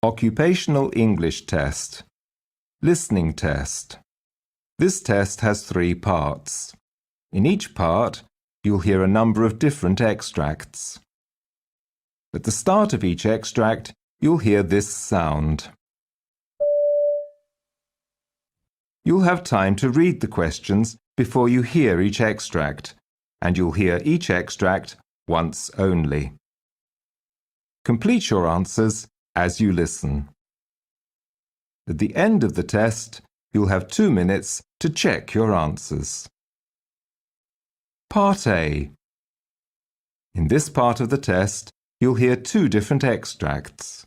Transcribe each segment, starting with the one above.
Occupational English Test. Listening Test. This test has 3 parts. In each part, you'll hear a number of different extracts. At the start of each extract, you'll hear this sound. You'll have time to read the questions before you hear each extract, and you'll hear each extract once only. Complete your answers as you listen. At the end of the test, you'll have 2 minutes to check your answers. Part A. In this part of the test, you'll hear 2 different extracts.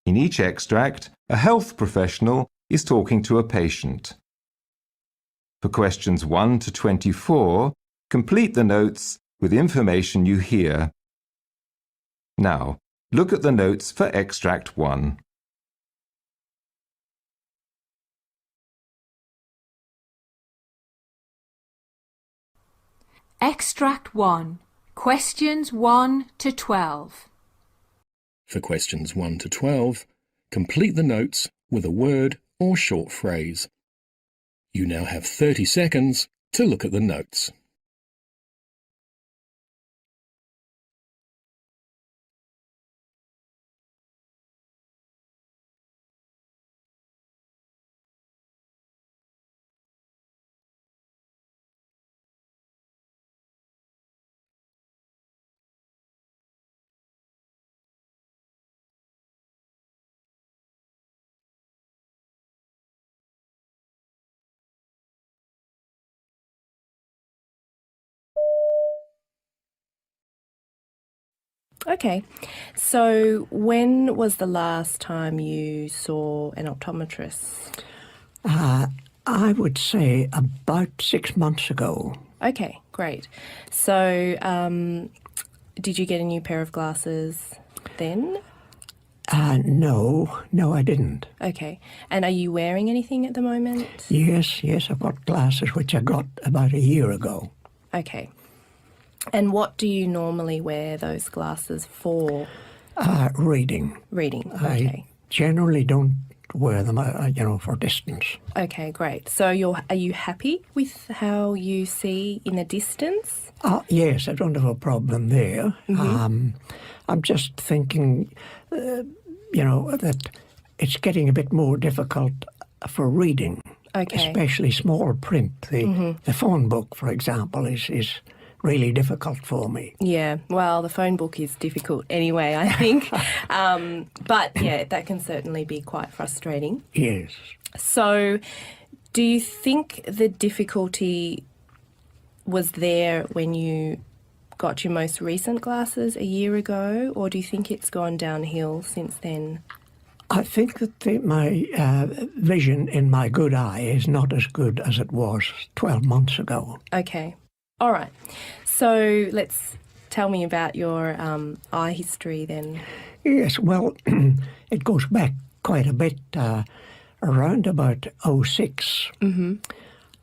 In each extract, a health professional is talking to a patient. For questions 1 to 24, complete the notes with information you hear. Now, look at the notes for extract 1. Extract 1. Questions 1 to 12. For questions 1 to 12, complete the notes with a word or short phrase. You now have 30 seconds to look at the notes. Okay, so when was the last time you saw an optometrist? I would say about 6 months ago. Okay, great. So did you get a new pair of glasses then? No, I didn't. Okay, and are you wearing anything at the moment? Yes, I've got glasses which I got about a year ago. Okay. And what do you normally wear those glasses for? Reading. Reading, okay. I generally don't wear them, for distance. Okay, great. So are you happy with how you see in the distance? Yes, I don't have a problem there. Mm-hmm. I'm just thinking, that it's getting a bit more difficult for reading. Okay. Especially small print. The phone book, for example, is really difficult for me. Yeah, well, the phone book is difficult anyway, I think. But yeah, that can certainly be quite frustrating. Yes. So do you think the difficulty was there when you got your most recent glasses a year ago, or do you think it's gone downhill since then? I think that my vision in my good eye is not as good as it was 12 months ago. Okay. All right. So tell me about your eye history then. Yes, well, it goes back quite a bit. Around about 06,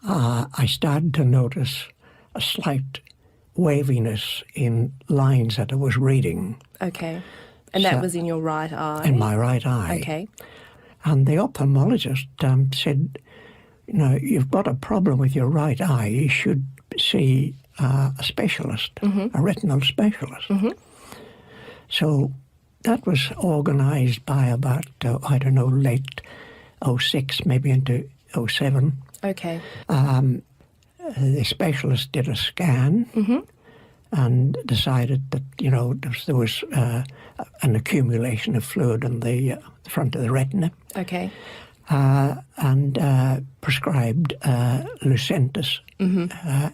I started to notice a slight waviness in lines that I was reading. Okay. And that was in your right eye? In my right eye. Okay. And the ophthalmologist said, you've got a problem with your right eye. You should see a specialist, a retinal specialist. So that was organised by about, late 06, maybe into 07. Okay. The specialist did a scan and decided that, there was an accumulation of fluid on the front of the retina. Okay. And prescribed Lucentis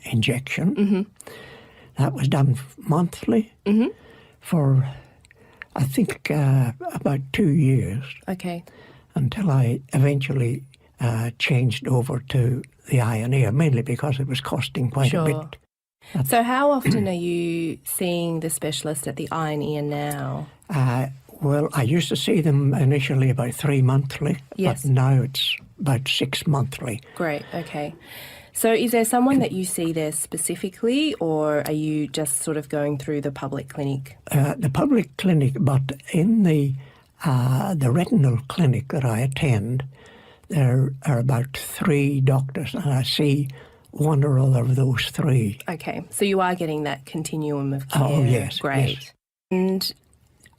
injection. That was done monthly for, I think, about 2 years. Okay. Until I eventually changed over to the eye and ear, mainly because it was costing quite a bit. So how often are you seeing the specialist at the eye and ear now? Well, I used to see them initially about 3 monthly, yes. But now it's about 6 monthly. Great, okay. So is there someone that you see there specifically, or are you just sort of going through the public clinic? The public clinic, but in the the retinal clinic that I attend, there are about 3 doctors, and I see one or other of those 3. Okay, so you are getting that continuum of care. Oh, yes. Great. Yes. And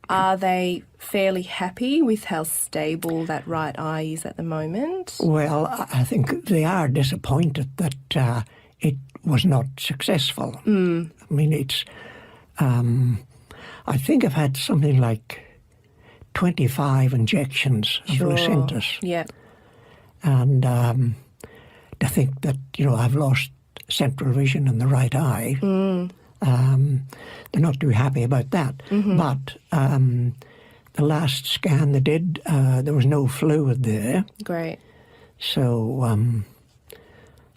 are they fairly happy with how stable that right eye is at the moment? Well, I think they are disappointed that it was not successful. I mean, it's. I think I've had something like 25 injections of Lucentis, Yeah. and to think that I've lost central vision in the right eye. They're not too happy about that. But the last scan they did, there was no fluid there. Great. So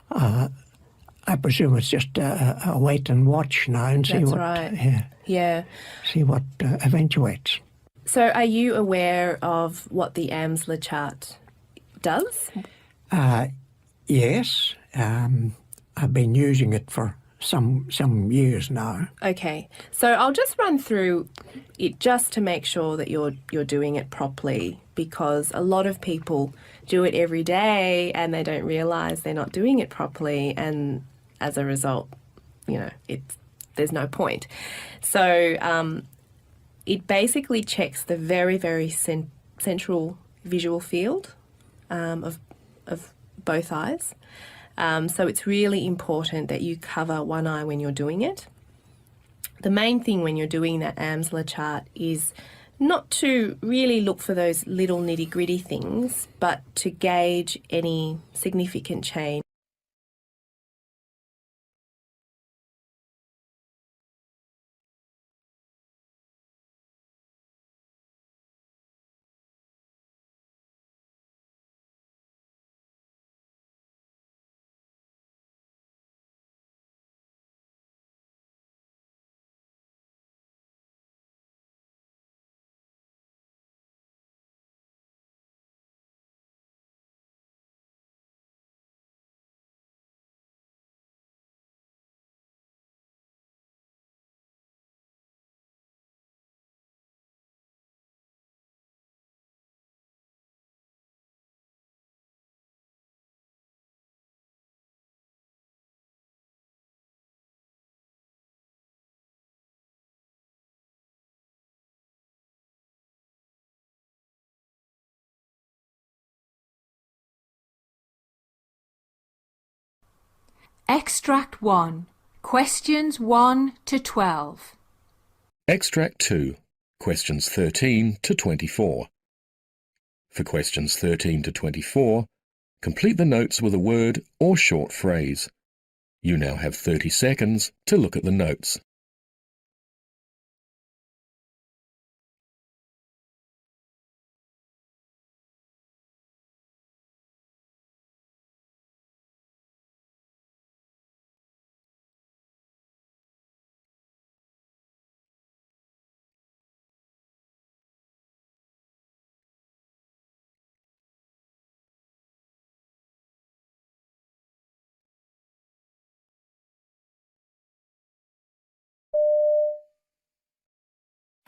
I presume it's just a wait and watch now and see That's what right. Yeah. see what eventuates. So are you aware of what the AMSLA chart does? Yes, I've been using it for some years now. Okay, so I'll just run through it just to make sure that you're doing it properly, because a lot of people do it every day and they don't realise they're not doing it properly, and as a result, there's no point. So it basically checks the very, very central visual field of both eyes. So it's really important that you cover one eye when you're doing it. The main thing when you're doing that AMSLA chart is not to really look for those little nitty-gritty things, but to gauge any significant change. Extract 1. Questions 1 to 12. Extract 2, questions 13 to 24. For questions 13 to 24, complete the notes with a word or short phrase. You now have 30 seconds to look at the notes.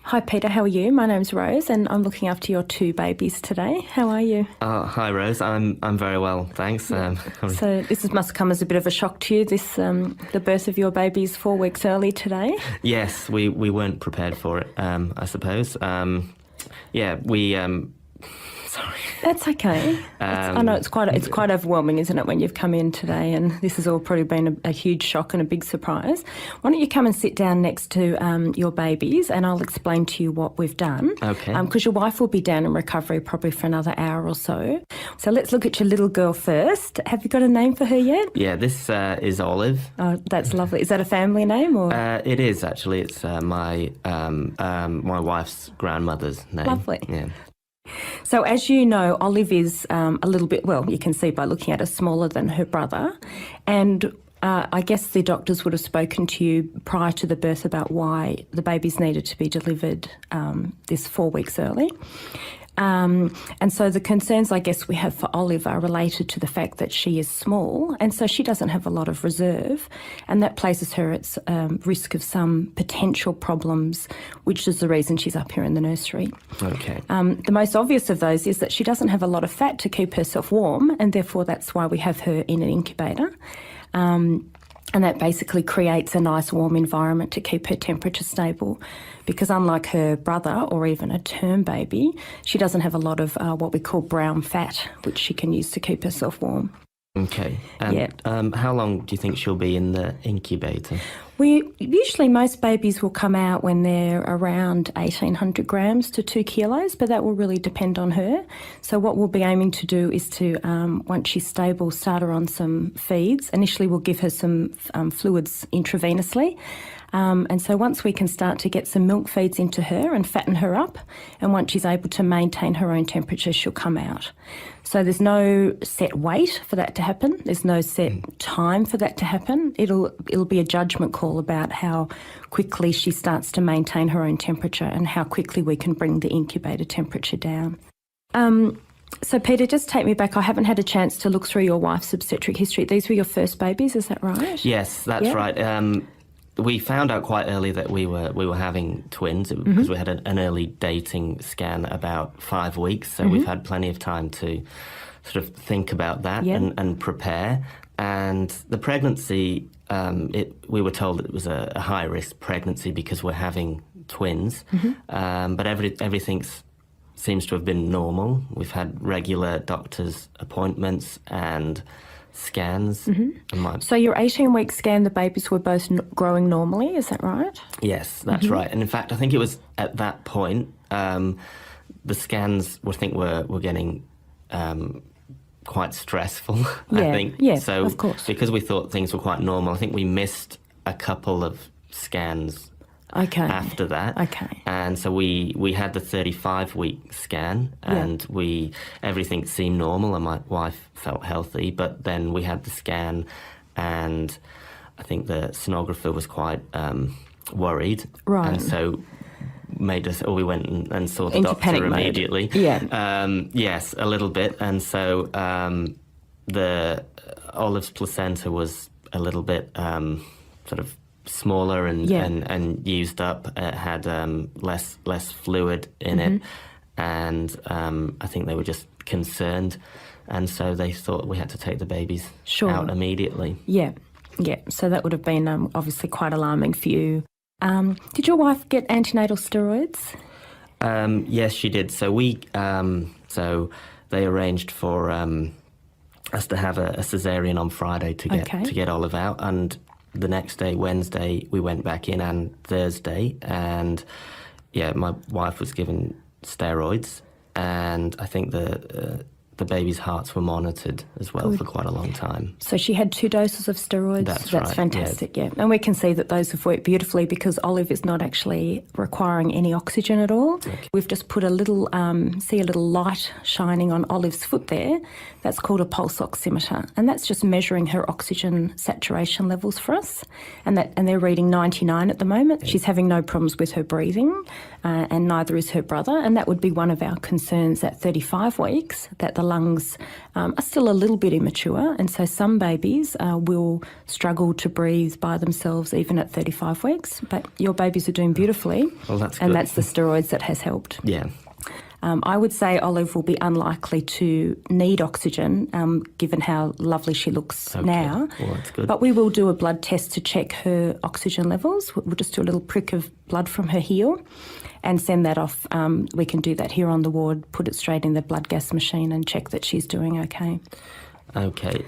Hi Peter, how are you? My name's Rose and I'm looking after your 2 babies today. How are you? Hi Rose, I'm very well, thanks. So this must come as a bit of a shock to you, the birth of your babies 4 weeks early today. Yes, we weren't prepared for it, I suppose. Sorry. That's okay. I know it's quite overwhelming, isn't it, when you've come in today and this has all probably been a huge shock and a big surprise. Why don't you come and sit down next to your babies and I'll explain to you what we've done. Okay. Because your wife will be down in recovery probably for another hour or so. So let's look at your little girl first. Have you got a name for her yet? Yeah, this is Olive. Oh, that's lovely. Is that a family name or? It is actually. It's my wife's grandmother's name. Lovely. Yeah. So as you know, Olive is a little bit, well, you can see by looking at her, smaller than her brother. And I guess the doctors would have spoken to you prior to the birth about why the babies needed to be delivered this 4 weeks early. And so the concerns, I guess, we have for Olive are related to the fact that she is small, and so she doesn't have a lot of reserve, and that places her at risk of some potential problems, which is the reason she's up here in the nursery. Okay. The most obvious of those is that she doesn't have a lot of fat to keep herself warm, and therefore that's why we have her in an incubator. And that basically creates a nice warm environment to keep her temperature stable, because unlike her brother or even a term baby, she doesn't have a lot of what we call brown fat, which she can use to keep herself warm. Okay. And how long do you think she'll be in the incubator? Usually most babies will come out when they're around 1,800 grams to 2 kilos, but that will really depend on her. So what we'll be aiming to do is to, once she's stable, start her on some feeds. Initially we'll give her some fluids intravenously. And so once we can start to get some milk feeds into her and fatten her up, and once she's able to maintain her own temperature, she'll come out. So there's no set weight for that to happen. There's no set time for that to happen. It'll be a judgment call about how quickly she starts to maintain her own temperature and how quickly we can bring the incubator temperature down. So Peter, just take me back. I haven't had a chance to look through your wife's obstetric history. These were your first babies, is that right? Yes, that's right. We found out quite early that we were having twins because we had an early dating scan about 5 weeks, so we've had plenty of time to sort of think about that and prepare. And the pregnancy, we were told that it was a high-risk pregnancy because we're having twins, but everything seems to have been normal. We've had regular doctor's appointments and scans. So your 18-week scan, the babies were both growing normally, is that right? Yes, that's right. And in fact, I think it was at that point, the scans were getting quite stressful, I think. Yeah, so of course. Because we thought things were quite normal, I think we missed a couple of scans after that. Okay. And so we had the 35-week scan, and everything seemed normal, and my wife felt healthy. But then we had the scan, and I think the sonographer was quite worried. Right. And so we went and saw the doctor immediately. Yeah. Yes, a little bit. And so the Olive's placenta was a little bit sort of smaller and used up. It had less fluid in it, and I think they were just concerned, and so they thought we had to take the babies out immediately. Yeah. So that would have been obviously quite alarming for you. Did your wife get antenatal steroids? Yes, she did. So so they arranged for us to have a cesarean on Friday to get Olive out, and the next day, Wednesday, we went back in, and Thursday, and my wife was given steroids, and I think the baby's hearts were monitored as well for quite a long time. So she had 2 doses of steroids? That's right. Fantastic, yeah. And we can see that those have worked beautifully because Olive is not actually requiring any oxygen at all. Okay. We've just put a little light shining on Olive's foot there. That's called a pulse oximeter, and that's just measuring her oxygen saturation levels for us. And they're reading 99 at the moment. Okay. She's having no problems with her breathing, and neither is her brother. And that would be one of our concerns at 35 weeks, that the lungs are still a little bit immature, and so some babies will struggle to breathe by themselves even at 35 weeks. But your babies are doing beautifully. Well, that's good. And that's the steroids that has helped. Yeah. I would say Olive will be unlikely to need oxygen, given how lovely she looks now. Well, that's good. But we will do a blood test to check her oxygen levels. We'll just do a little prick of blood from her heel and send that off. We can do that here on the ward, put it straight in the blood gas machine and check that she's doing okay. Okay.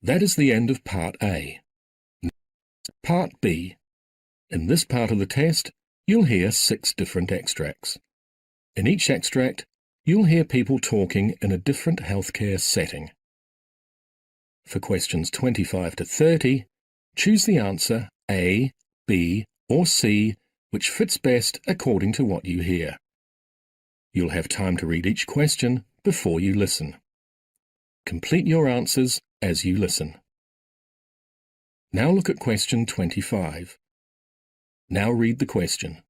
That is the end of Part A. Part B. In this part of the test, you'll hear 6 different extracts. In each extract, you'll hear people talking in a different healthcare setting. For questions 25 to 30, choose the answer A, B, or C, which fits best according to what you hear. You'll have time to read each question before you listen. Complete your answers as you listen. Now look at question 25. Now read the question.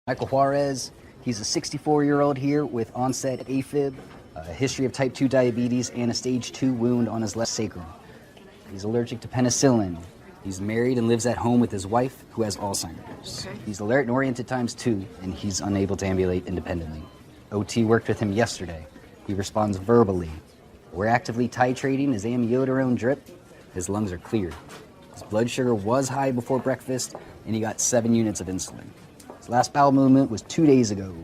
Michael Juarez, he's a 64-year-old here with onset AFib, a history of type 2 diabetes, and a stage 2 wound on his left sacrum. He's allergic to penicillin. He's married and lives at home with his wife, who has Alzheimer's. Okay. He's alert and oriented times 2, and he's unable to ambulate independently. OT worked with him yesterday. He responds verbally. We're actively titrating his amiodarone drip. His lungs are clear. His blood sugar was high before breakfast, and he got 7 units of insulin. His last bowel movement was 2 days ago.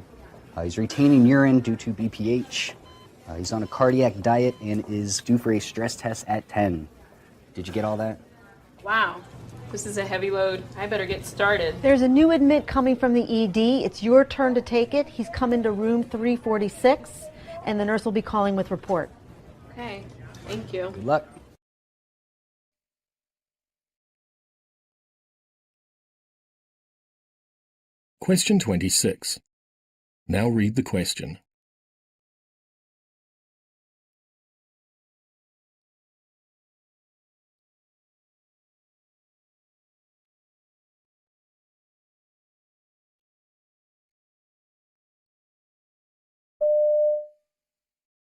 He's retaining urine due to BPH. He's on a cardiac diet and is due for a stress test at 10. Did you get all that? Wow, this is a heavy load. I better get started. There's a new admit coming from the ED. It's your turn to take it. He's coming to room 346, and the nurse will be calling with report. Okay, thank you. Good luck. Question 26. Now read the question.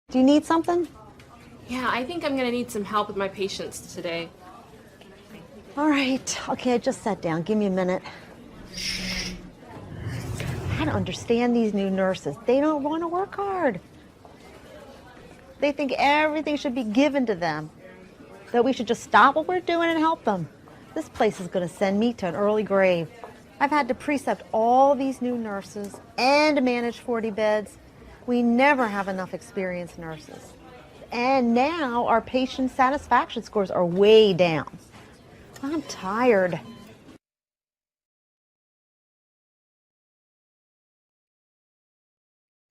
Do you need something? Yeah, I think I'm gonna need some help with my patients today. All right. Okay, I just sat down. Give me a minute. I don't understand these new nurses. They don't want to work hard. They think everything should be given to them, that we should just stop what we're doing and help them. This place is going to send me to an early grave. I've had to precept all these new nurses and manage 40 beds. We never have enough experienced nurses. And now our patient satisfaction scores are way down. I'm tired.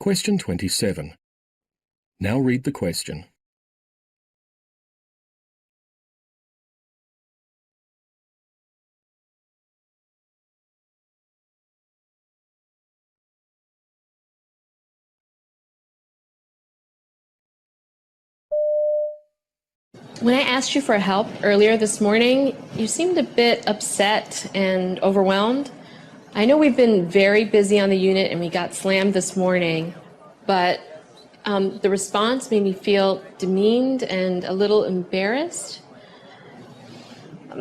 Question 27. Now read the question. When I asked you for help earlier this morning, you seemed a bit upset and overwhelmed. I know we've been very busy on the unit and we got slammed this morning, but the response made me feel demeaned and a little embarrassed.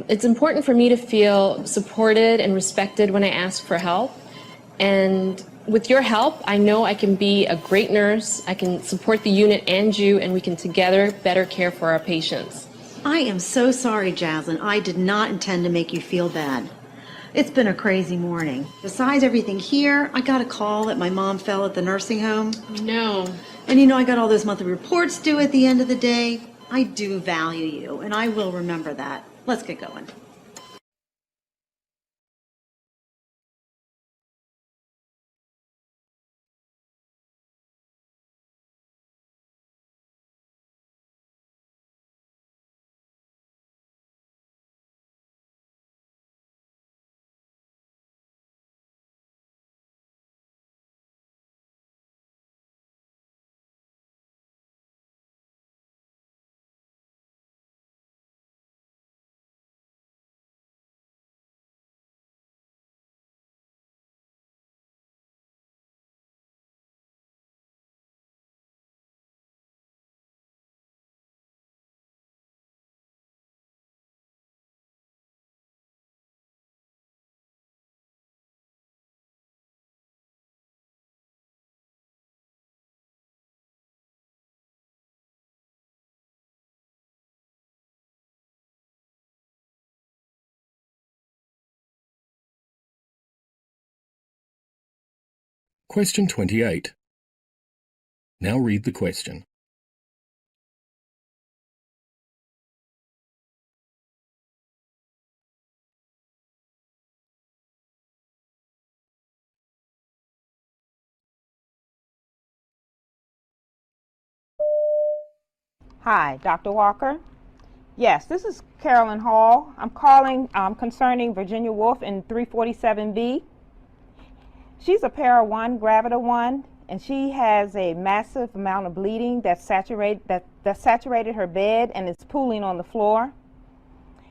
It's important for me to feel supported and respected when I ask for help. And with your help, I know I can be a great nurse, I can support the unit and you, and we can together better care for our patients. I am so sorry, Jaslyn. I did not intend to make you feel bad. It's been a crazy morning. Besides everything here, I got a call that my mom fell at the nursing home. No. And you know, I got all those monthly reports due at the end of the day. I do value you, and I will remember that. Let's get going. Question 28. Now read the question. Hi, Dr. Walker. Yes, this is Carolyn Hall. I'm calling concerning Virginia Woolf in 347B. She's a para 1, gravida 1, and she has a massive amount of bleeding that saturated her bed and is pooling on the floor.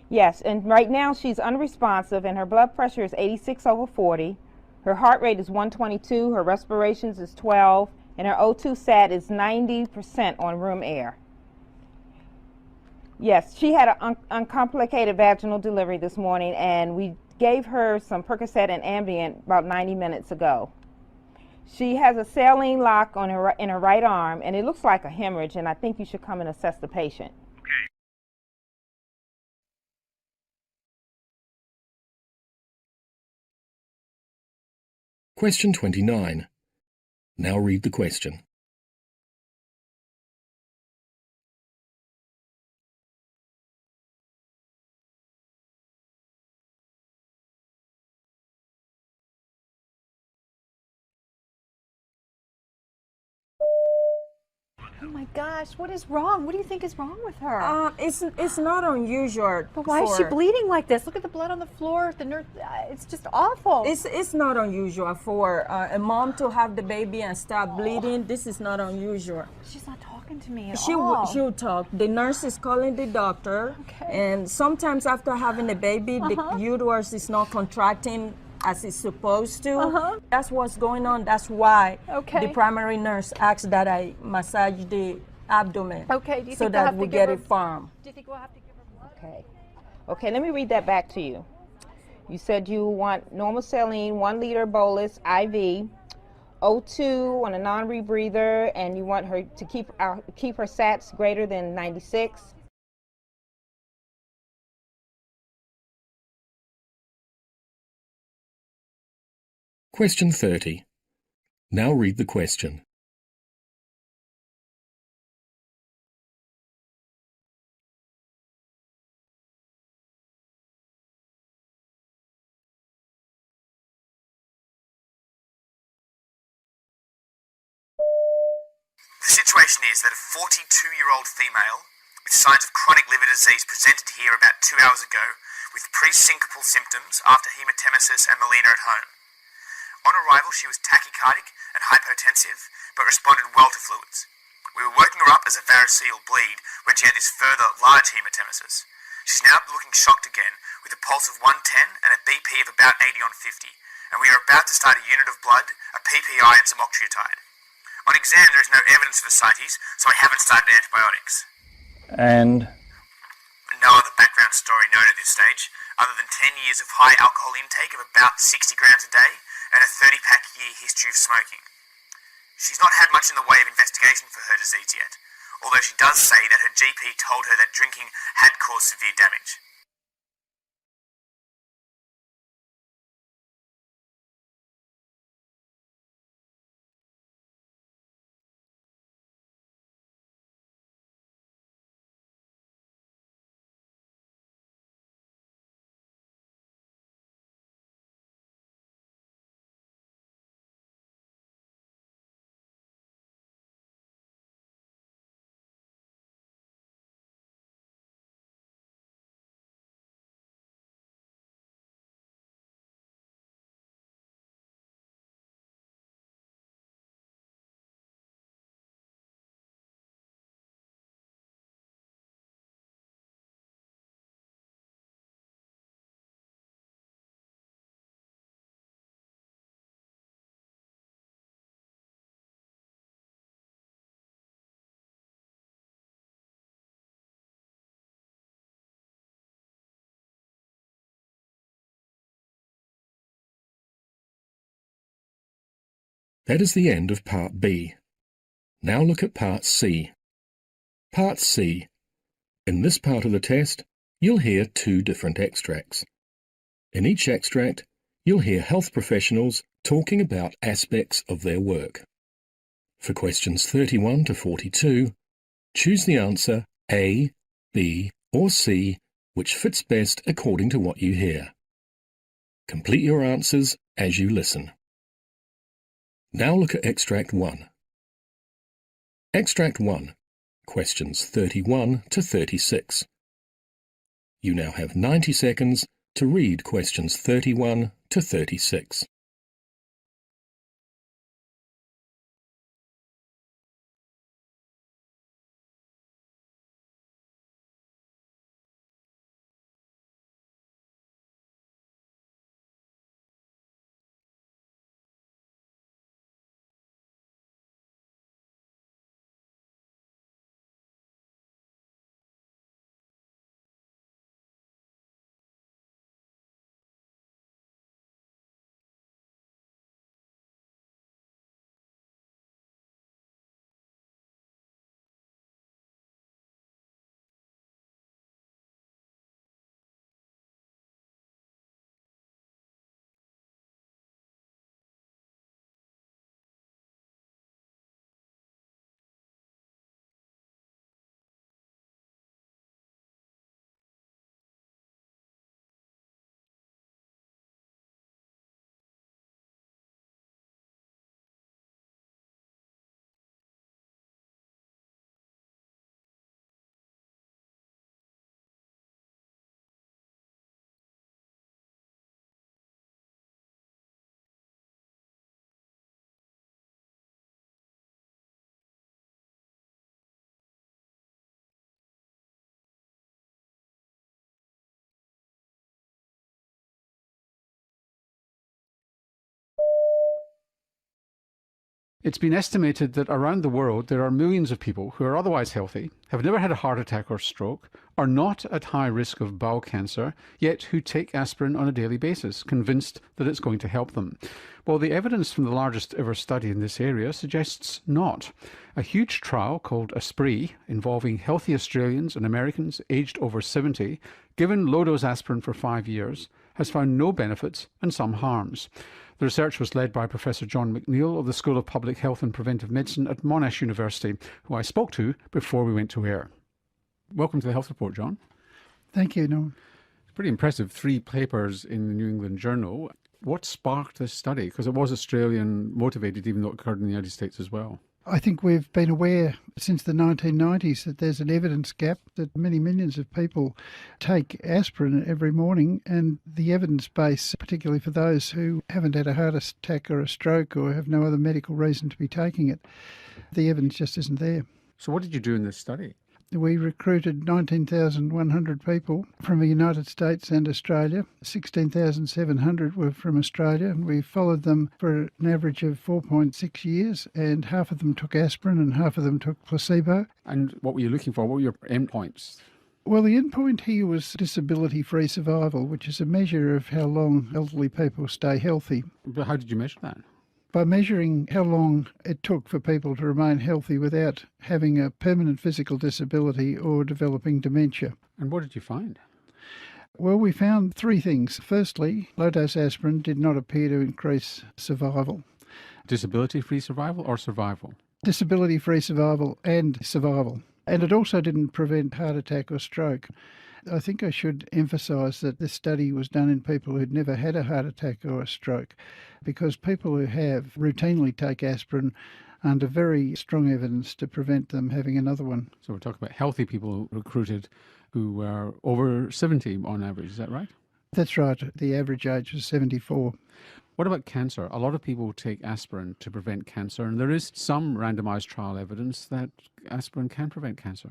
Yes, and right now she's unresponsive and her blood pressure is 86/40. Her heart rate is 122, her respirations is 12, and her O2 sat is 90% on room air. Yes, she had an uncomplicated vaginal delivery this morning, and we gave her some Percocet and Ambien about 90 minutes ago. She has a saline lock on in her right arm, and it looks like a hemorrhage, and I think you should come and assess the patient. Okay. Question 29. Now read the question. Oh my gosh, what is wrong? What do you think is wrong with her? It's not unusual. But why is she bleeding like this? Look at the blood on the floor. The nurse, it's just awful. It's not unusual for a mom to have the baby and start bleeding. This is not unusual. She's not talking to me at all. She'll talk. The nurse is calling the doctor. Okay. And sometimes after having a baby, the uterus is not contracting as it's supposed to. That's what's going on. That's why the primary nurse asked that I massage the abdomen. Okay, do you so think we'll that have we to get give it firm. Do you think we'll have to give her blood? Okay. Okay, let me read that back to you. You said you want normal saline, 1 liter bolus, IV, O2 on a non-rebreather, and you want her to keep her SATs greater than 96. Question 30. Now read the question. The situation is that a 42-year-old female with signs of chronic liver disease presented here about 2 hours ago with pre-syncopal symptoms after hematemesis and melena at home. On arrival, she was tachycardic and hypotensive, but responded well to fluids. We were working her up as a variceal bleed when she had this further large hematemesis. She's now looking shocked again, with a pulse of 110 and a BP of about 80/50, and we are about to start a unit of blood, a PPI and some octreotide. On exam, there is no evidence of ascites, so I haven't started antibiotics. And No other background story known at this stage, other than 10 years of high alcohol intake of about 60 grams a day and a 30-pack year history of smoking. She's not had much in the way of investigation for her disease yet, although she does say that her GP told her that drinking had caused severe damage. That is the end of Part B. Now look at Part C. Part C. In this part of the test, you'll hear 2 different extracts. In each extract, you'll hear health professionals talking about aspects of their work. For questions 31 to 42, choose the answer A, B, or C, which fits best according to what you hear. Complete your answers as you listen. Now look at Extract 1. Extract 1, questions 31 to 36. You now have 90 seconds to read questions 31 to 36. It's been estimated that around the world there are millions of people who are otherwise healthy, have never had a heart attack or stroke, are not at high risk of bowel cancer, yet who take aspirin on a daily basis, convinced that it's going to help them. Well, the evidence from the largest ever study in this area suggests not. A huge trial called ASPREE, involving healthy Australians and Americans aged over 70, given low-dose aspirin for 5 years, has found no benefits and some harms. The research was led by Professor John McNeill of the School of Public Health and Preventive Medicine at Monash University, who I spoke to before we went to air. Welcome to the Health Report, John. Thank you, Norman. It's pretty impressive, 3 papers in the New England Journal. What sparked this study? Because it was Australian motivated, even though it occurred in the United States as well. I think we've been aware since the 1990s that there's an evidence gap, that many millions of people take aspirin every morning, and the evidence base, particularly for those who haven't had a heart attack or a stroke or have no other medical reason to be taking it, the evidence just isn't there. So what did you do in this study? We recruited 19,100 people from the United States and Australia. 16,700 were from Australia, and we followed them for an average of 4.6 years, and half of them took aspirin and half of them took placebo. And what were you looking for? What were your endpoints? Well, the endpoint here was disability-free survival, which is a measure of how long elderly people stay healthy. But how did you measure that? By measuring how long it took for people to remain healthy without having a permanent physical disability or developing dementia. And what did you find? Well, we found 3 things. Firstly, low-dose aspirin did not appear to increase survival. Disability-free survival or survival? Disability-free survival and survival. And it also didn't prevent heart attack or stroke. I think I should emphasise that this study was done in people who'd never had a heart attack or a stroke, because people who have routinely take aspirin under very strong evidence to prevent them having another one. So we're talking about healthy people recruited who were over 70 on average, is that right? That's right. The average age was 74. What about cancer? A lot of people take aspirin to prevent cancer, and there is some randomised trial evidence that aspirin can prevent cancer.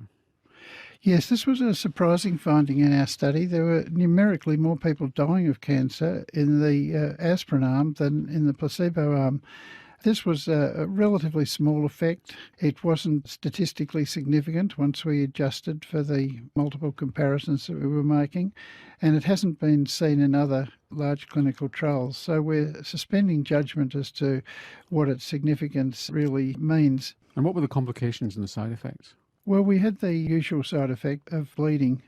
Yes, this was a surprising finding in our study. There were numerically more people dying of cancer in the aspirin arm than in the placebo arm. This was a relatively small effect. It wasn't statistically significant once we adjusted for the multiple comparisons that we were making, and it hasn't been seen in other large clinical trials. So we're suspending judgment as to what its significance really means. And what were the complications and the side effects? Well, we had the usual side effect of bleeding.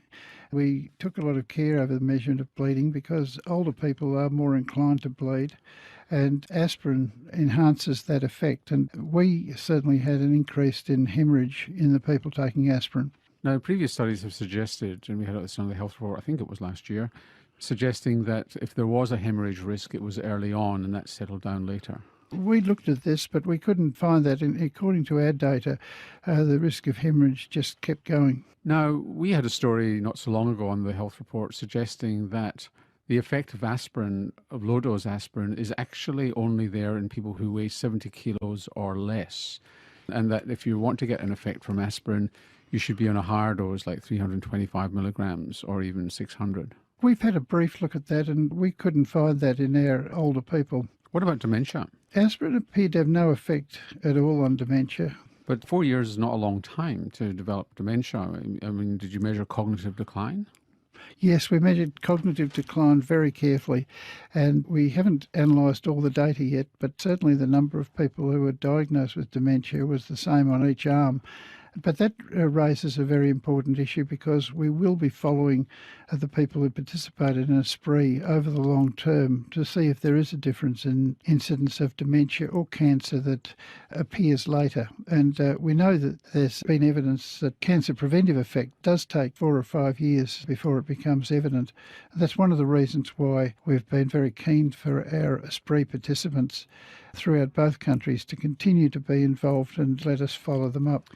We took a lot of care over the measurement of bleeding because older people are more inclined to bleed, and aspirin enhances that effect. And we certainly had an increase in hemorrhage in the people taking aspirin. Now, previous studies have suggested, and we had this on the health report, I think it was last year, suggesting that if there was a hemorrhage risk, it was early on and that settled down later. We looked at this, but we couldn't find that. And according to our data, the risk of hemorrhage just kept going. Now, we had a story not so long ago on the health report suggesting that the effect of aspirin, of low-dose aspirin, is actually only there in people who weigh 70 kilos or less, and that if you want to get an effect from aspirin, you should be on a higher dose like 325 milligrams or even 600. We've had a brief look at that, and we couldn't find that in our older people. What about dementia? Aspirin appeared to have no effect at all on dementia. But 4 years is not a long time to develop dementia. I mean, did you measure cognitive decline? Yes, we measured cognitive decline very carefully, and we haven't analysed all the data yet, but certainly the number of people who were diagnosed with dementia was the same on each arm. But that raises a very important issue because we will be following the people who participated in a spree over the long term to see if there is a difference in incidence of dementia or cancer that appears later. And we know that there's been evidence that cancer preventive effect does take 4 or 5 years before it becomes evident. That's one of the reasons why we've been very keen for our spree participants throughout both countries to continue to be involved and let us follow them up.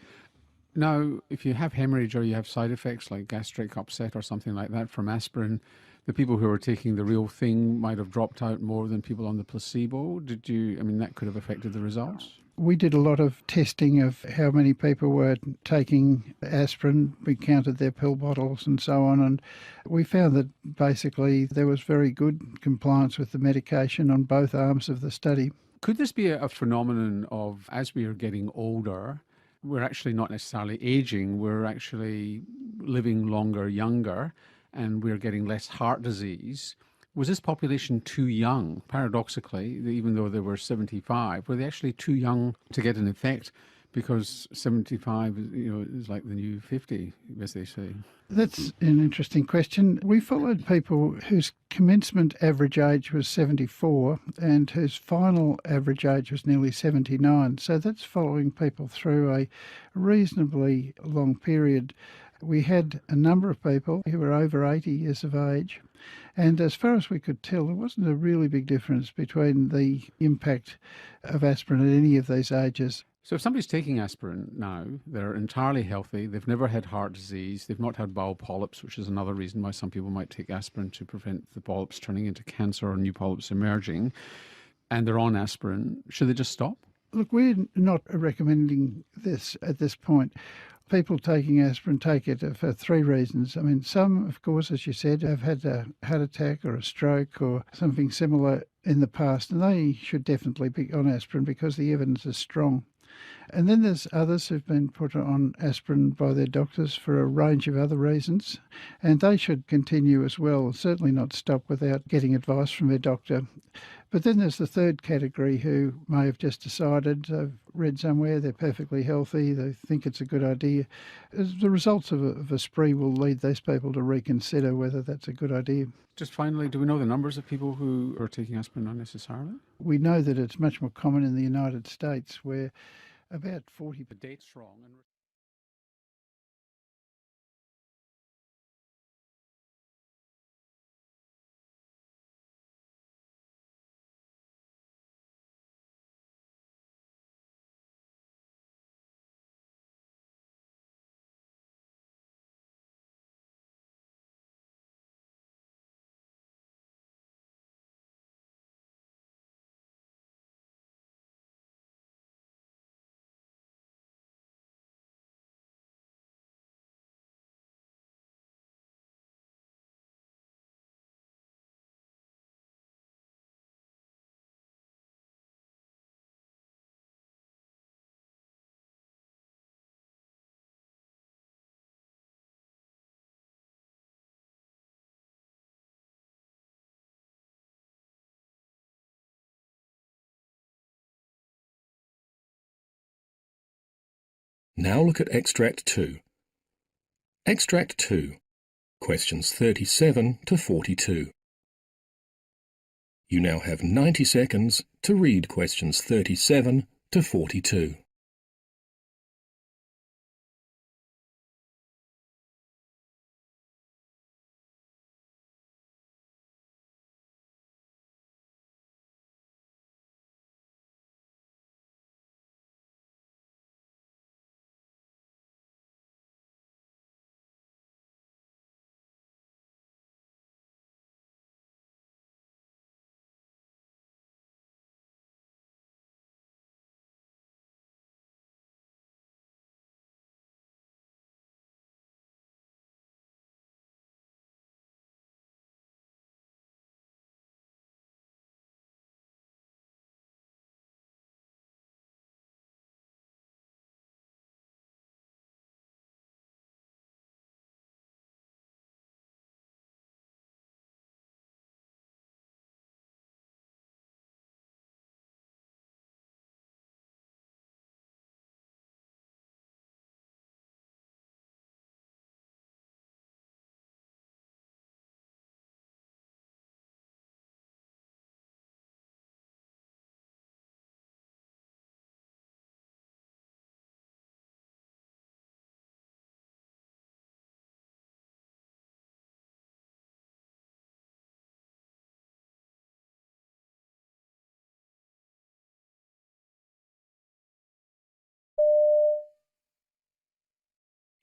Now, if you have hemorrhage or you have side effects like gastric upset or something like that from aspirin, the people who are taking the real thing might have dropped out more than people on the placebo. That could have affected the results? We did a lot of testing of how many people were taking aspirin. We counted their pill bottles and so on, and we found that basically there was very good compliance with the medication on both arms of the study. Could this be a phenomenon of, as we are getting older, we're actually not necessarily aging, we're actually living longer, younger, and we're getting less heart disease? Was this population too young, paradoxically, even though they were 75? Were they actually too young to get an effect? Because 75 is like the new 50, as they say. That's an interesting question. We followed people whose commencement average age was 74 and whose final average age was nearly 79. So that's following people through a reasonably long period. We had a number of people who were over 80 years of age, and as far as we could tell, there wasn't a really big difference between the impact of aspirin at any of these ages. So if somebody's taking aspirin now, they're entirely healthy, they've never had heart disease, they've not had bowel polyps, which is another reason why some people might take aspirin to prevent the polyps turning into cancer or new polyps emerging, and they're on aspirin, should they just stop? Look, we're not recommending this at this point. People taking aspirin take it for 3 reasons. I mean, some, of course, as you said, have had a heart attack or a stroke or something similar in the past, and they should definitely be on aspirin because the evidence is strong. And then there's others who've been put on aspirin by their doctors for a range of other reasons, and they should continue as well, certainly not stop without getting advice from their doctor. But then there's the third category who may have just decided, they've read somewhere, they're perfectly healthy, they think it's a good idea. The results of a spree will lead these people to reconsider whether that's a good idea. Just finally, do we know the numbers of people who are taking aspirin unnecessarily? We know that it's much more common in the United States, where about 40%. The date's wrong. Now look at Extract 2. Extract 2. Questions 37 to 42. You now have 90 seconds to read questions 37 to 42.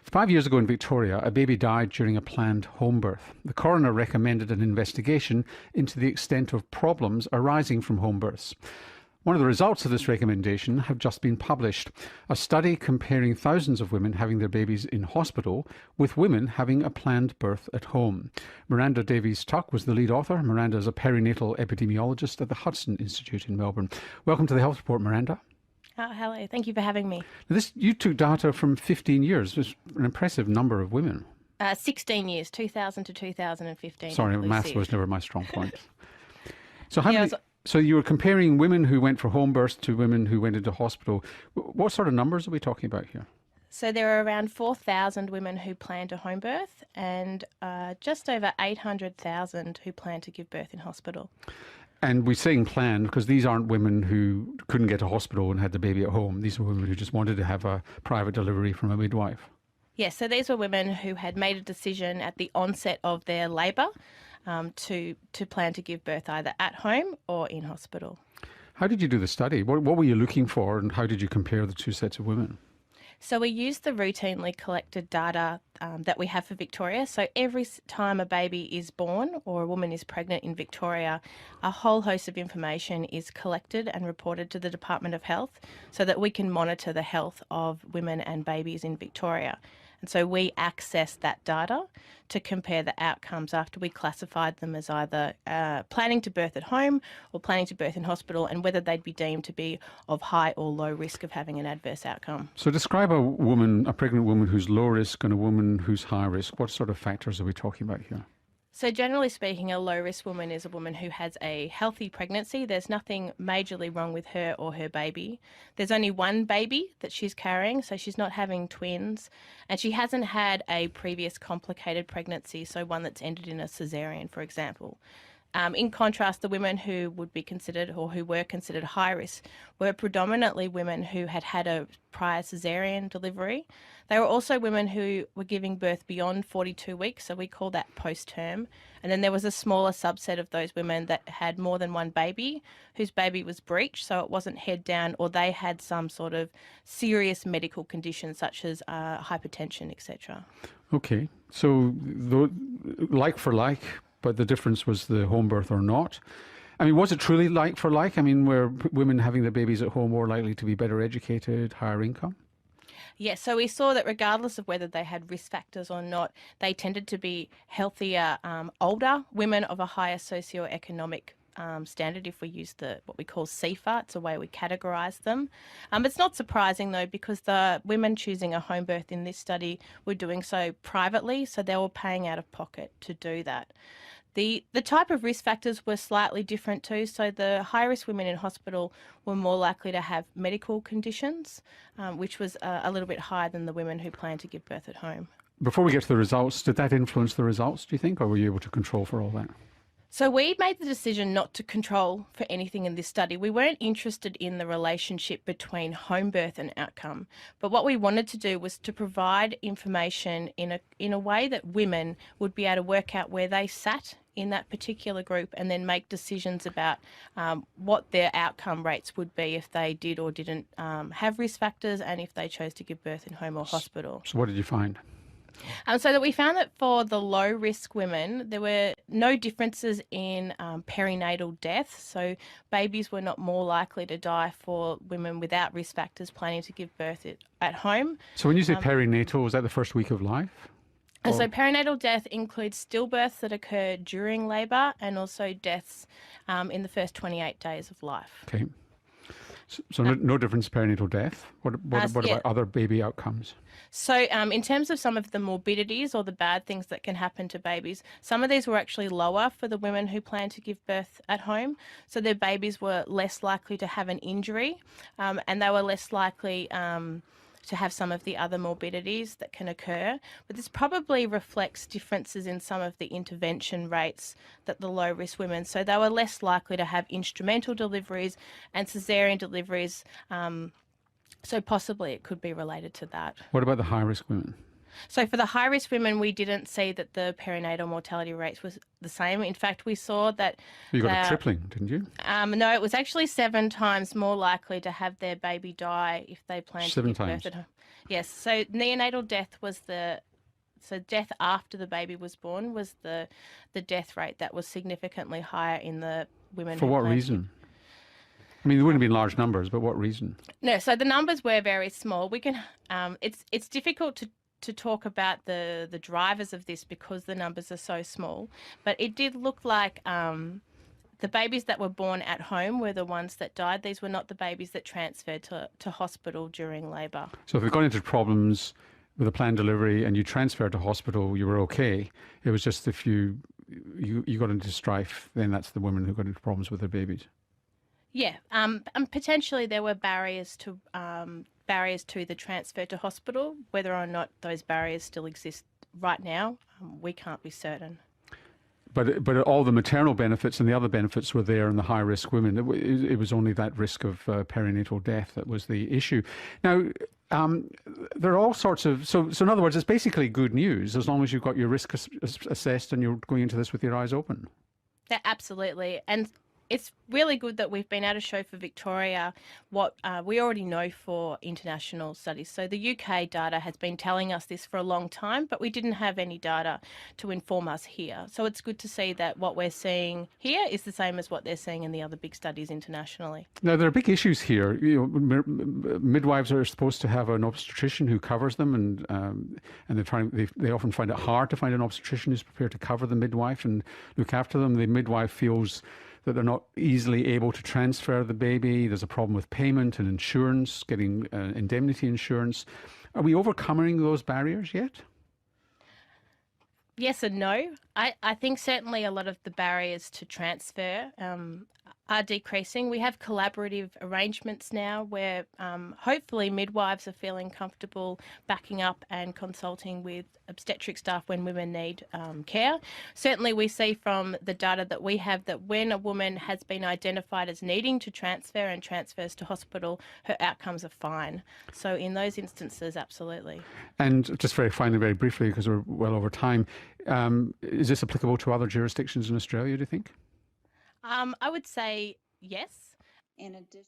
Five years ago in Victoria, a baby died during a planned home birth. The coroner recommended an investigation into the extent of problems arising from home births. One of the results of this recommendation have just been published. A study comparing thousands of women having their babies in hospital with women having a planned birth at home. Miranda Davies-Tuck was the lead author. Miranda is a perinatal epidemiologist at the Hudson Institute in Melbourne. Welcome to the Health Report, Miranda. Oh, hello. Thank you for having me. Now you took data from 15 years. It's an impressive number of women. 16 years, 2000 to 2015. Sorry, inclusive. maths was never my strong point. So So you were comparing women who went for home births to women who went into hospital. What sort of numbers are we talking about here? So there are around 4,000 women who planned a home birth and just over 800,000 who plan to give birth in hospital. And we're saying planned because these aren't women who couldn't get to hospital and had the baby at home. These are women who just wanted to have a private delivery from a midwife. Yes, so these were women who had made a decision at the onset of their labour to plan to give birth either at home or in hospital. How did you do the study? What were you looking for and how did you compare the two sets of women? So we use the routinely collected data that we have for Victoria. So every time a baby is born or a woman is pregnant in Victoria, a whole host of information is collected and reported to the Department of Health so that we can monitor the health of women and babies in Victoria. And so we access that data to compare the outcomes after we classified them as either planning to birth at home or planning to birth in hospital and whether they'd be deemed to be of high or low risk of having an adverse outcome. So describe a pregnant woman who's low risk and a woman who's high risk. What sort of factors are we talking about here? So generally speaking, a low-risk woman is a woman who has a healthy pregnancy. There's nothing majorly wrong with her or her baby. There's only one baby that she's carrying, so she's not having twins. And she hasn't had a previous complicated pregnancy, so one that's ended in a caesarean, for example. In contrast, the women who would be considered or who were considered high risk were predominantly women who had had a prior caesarean delivery. They were also women who were giving birth beyond 42 weeks, so we call that post-term. And then there was a smaller subset of those women that had more than one baby, whose baby was breached, so it wasn't head down, or they had some sort of serious medical condition such as hypertension, etc. Okay, so like for like, but the difference was the home birth or not. I mean, was it truly like for like? I mean, were women having their babies at home more likely to be better educated, higher income? Yes, so we saw that regardless of whether they had risk factors or not, they tended to be healthier, older women of a higher socioeconomic standard, if we use what we call CFA. It's a way we categorise them. It's not surprising though, because the women choosing a home birth in this study were doing so privately, so they were paying out of pocket to do that. The type of risk factors were slightly different too. So the high-risk women in hospital were more likely to have medical conditions, which was a little bit higher than the women who planned to give birth at home. before we get to the results, did that influence the results, do you think, or were you able to control for all that? So we made the decision not to control for anything in this study. We weren't interested in the relationship between home birth and outcome, but what we wanted to do was to provide information in a way that women would be able to work out where they sat in that particular group and then make decisions about what their outcome rates would be if they did or didn't have risk factors and if they chose to give birth in home or hospital. So what did you find? So that we found that for the low-risk women, there were no differences in perinatal death. So babies were not more likely to die for women without risk factors planning to give birth at home. So when you say perinatal, is that the first week of life? And so perinatal death includes stillbirths that occur during labour and also deaths in the first 28 days of life. Okay. So no difference in perinatal death. What about other baby outcomes? So in terms of some of the morbidities or the bad things that can happen to babies, some of these were actually lower for the women who plan to give birth at home. So their babies were less likely to have an injury and they were less likely to have some of the other morbidities that can occur. But this probably reflects differences in some of the intervention rates that the low-risk women, so they were less likely to have instrumental deliveries and caesarean deliveries, so possibly it could be related to that. What about the high-risk women? So for the high-risk women, we didn't see that the perinatal mortality rates was the same. In fact, we saw that... You got a tripling, didn't you? No, it was actually 7 times more likely to have their baby die if they planned to give birth at home. Yes, so neonatal death was so death after the baby was born was the death rate that was significantly higher in the women. For what reason? I mean, there wouldn't have been large numbers, but what reason? No, so the numbers were very small. We can. It's difficult to talk about the drivers of this because the numbers are so small, but it did look like the babies that were born at home were the ones that died. These were not the babies that transferred to hospital during labour. So if you've gone into problems with a planned delivery and you transferred to hospital, you were okay. It was just if you got into strife, then that's the women who got into problems with their babies. Yeah, and potentially there were barriers to the transfer to hospital. Whether or not those barriers still exist right now, we can't be certain. But all the maternal benefits and the other benefits were there in the high-risk women. It was only that risk of perinatal death that was the issue. Now, there are all sorts of... So in other words, it's basically good news as long as you've got your risk assessed and you're going into this with your eyes open. Yeah, absolutely. And it's really good that we've been able to show for Victoria what we already know for international studies. So the UK data has been telling us this for a long time, but we didn't have any data to inform us here. So it's good to see that what we're seeing here is the same as what they're seeing in the other big studies internationally. Now, there are big issues here. Midwives are supposed to have an obstetrician who covers them, and they often find it hard to find an obstetrician who's prepared to cover the midwife and look after them. The midwife feels that they're not easily able to transfer the baby. There's a problem with payment and insurance, getting indemnity insurance. Are we overcoming those barriers yet? Yes and no. I think certainly a lot of the barriers to transfer are decreasing. We have collaborative arrangements now where hopefully midwives are feeling comfortable backing up and consulting with obstetric staff when women need care. Certainly we see from the data that we have that when a woman has been identified as needing to transfer and transfers to hospital, her outcomes are fine. So in those instances, absolutely. And just very finally, very briefly, because we're well over time, is this applicable to other jurisdictions in Australia, do you think? I would say yes. In addition.